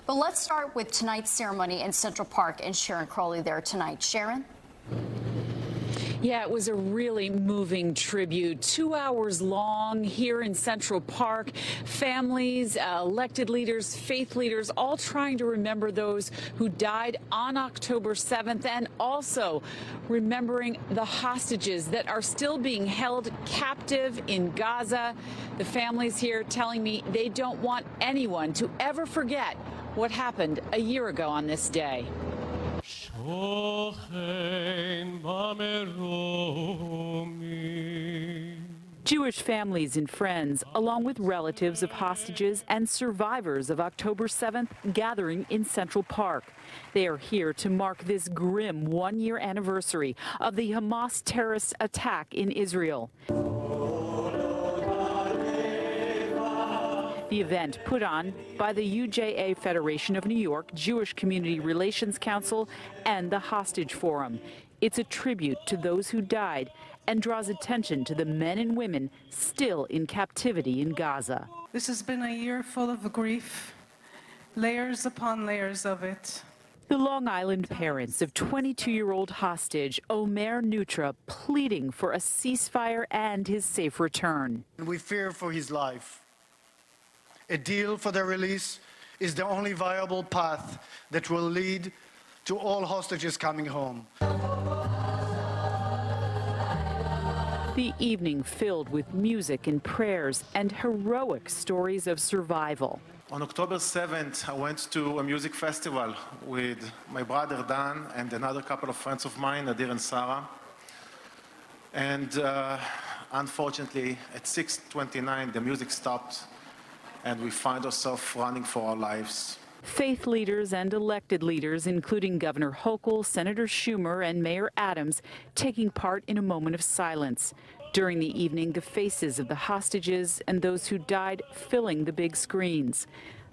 But let's start with tonight's ceremony in Central Park, and Sharon Crowley there tonight. Sharon? Yeah, it was a really moving tribute, 2 hours long here in Central Park. Families, elected leaders, faith leaders, all trying to remember those who died on October 7th, and also remembering the hostages that are still being held captive in Gaza. The families here telling me they don't want anyone to ever forget what happened a year ago on this day. Jewish families and friends, along with relatives of hostages and survivors of October 7th, gathering in Central Park. They are here to mark this grim one-year anniversary of the Hamas terrorist attack in Israel. The event put on by the UJA Federation of New York, Jewish Community Relations Council, and the Hostage Forum. It's a tribute to those who died and draws attention to the men and women still in captivity in Gaza. This has been a year full of grief, layers upon layers of it. The Long Island parents of 22-year-old hostage Omer Nutra pleading for a ceasefire and his safe return. We fear for his life. A deal for their release is the only viable path that will lead to all hostages coming home. The evening filled with music and prayers and heroic stories of survival. On October 7th, I went to a music festival with my brother Dan and another couple of friends of mine, Nadir and Sarah. And unfortunately, at 6:29, the music stopped, and we find ourselves running for our lives. Faith leaders and elected leaders, including Governor Hochul, Senator Schumer, and Mayor Adams, taking part in a moment of silence. During the evening, the faces of the hostages and those who died filling the big screens.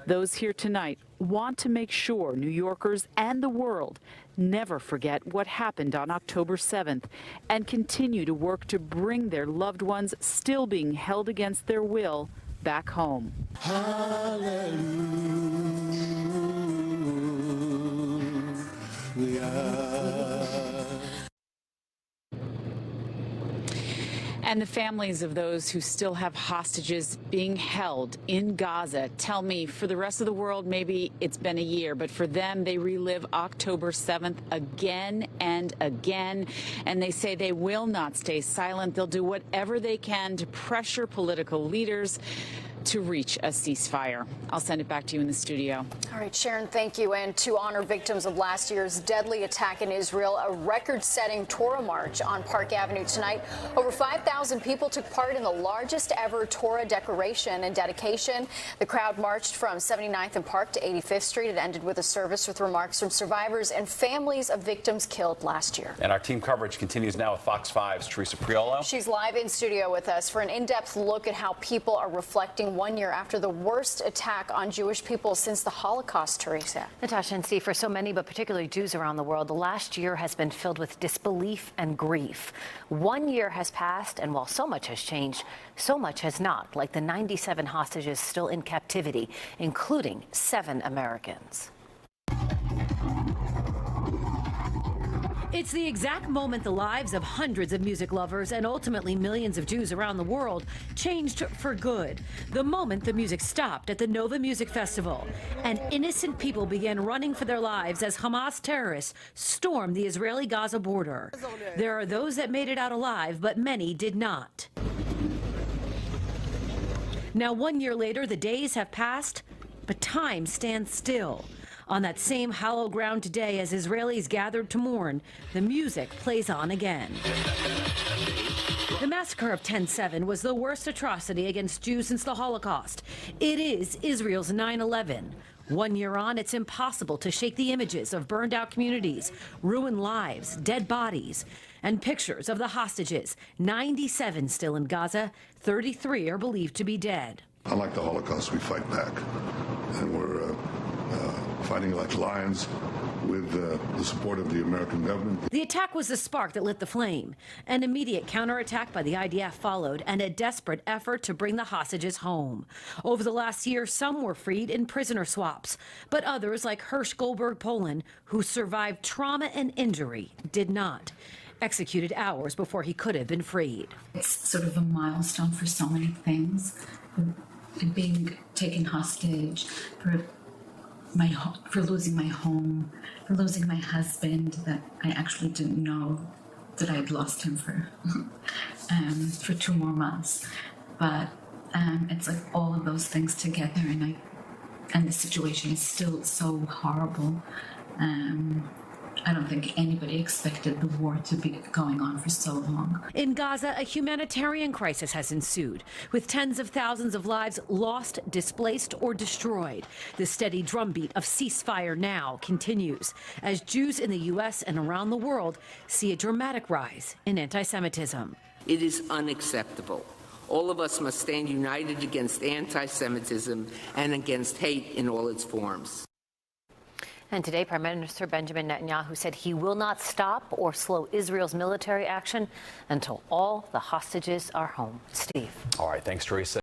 Those here tonight want to make sure New Yorkers and the world never forget what happened on October 7th and continue to work to bring their loved ones still being held against their will back home. And the families of those who still have hostages being held in Gaza tell me for the rest of the world, maybe it's been a year, but for them, they relive October 7th again and again. And they say they will not stay silent. They'll do whatever they can to pressure political leaders to reach a ceasefire. I'll send it back to you in the studio. All right, Sharon, thank you. And to honor victims of last year's deadly attack in Israel, a record-setting Torah march on Park Avenue tonight. Over 5,000 people took part in the largest ever Torah decoration and dedication. The crowd marched from 79th and Park to 85th Street. It ended with a service with remarks from survivors and families of victims killed last year. And our team coverage continues now with Fox 5's Teresa Priolo. She's live in studio with us for an in-depth look at how people are reflecting 1 year after the worst attack on Jewish people since the Holocaust, Teresa. Natasha and Steve, for so many, but particularly Jews around the world, the last year has been filled with disbelief and grief. 1 year has passed, and while so much has changed, so much has not, like the 97 hostages still in captivity, including 7 Americans. It's the exact moment the lives of hundreds of music lovers and ultimately millions of Jews around the world changed for good. The moment the music stopped at the Nova Music Festival and innocent people began running for their lives as Hamas terrorists stormed the Israeli-Gaza border. There are those that made it out alive, but many did not. Now, 1 year later, the days have passed, but time stands still. On that same hallowed ground today, as Israelis gathered to mourn, the music plays on again. The massacre of 10/7 was the worst atrocity against Jews since the Holocaust. It is Israel's 9/11. 1 year on, it's impossible to shake the images of burned out communities, ruined lives, dead bodies, and pictures of the hostages. 97 still in Gaza, 33 are believed to be dead. Unlike the Holocaust, we fight back, and we're fighting like lions with the support of the American government. The attack was the spark that lit the flame. An immediate counterattack by the IDF followed, and a desperate effort to bring the hostages home. Over the last year, some were freed in prisoner swaps, but others, like Hirsch Goldberg Poland, who survived trauma and injury, did not. Executed hours before he could have been freed. It's sort of a milestone for so many things. Being taken hostage, for losing my home, for losing my husband that I actually didn't know that I had lost him for 2 more months. But it's like all of those things together, and the situation is still so horrible. I don't think anybody expected the war to be going on for so long. In Gaza, a humanitarian crisis has ensued, with tens of thousands of lives lost, displaced, or destroyed. The steady drumbeat of ceasefire now continues, as Jews in the U.S. and around the world see a dramatic rise in anti-Semitism. It is unacceptable. All of us must stand united against anti-Semitism and against hate in all its forms. And today, Prime Minister Benjamin Netanyahu said he will not stop or slow Israel's military action until all the hostages are home. Steve. All right, thanks, Teresa.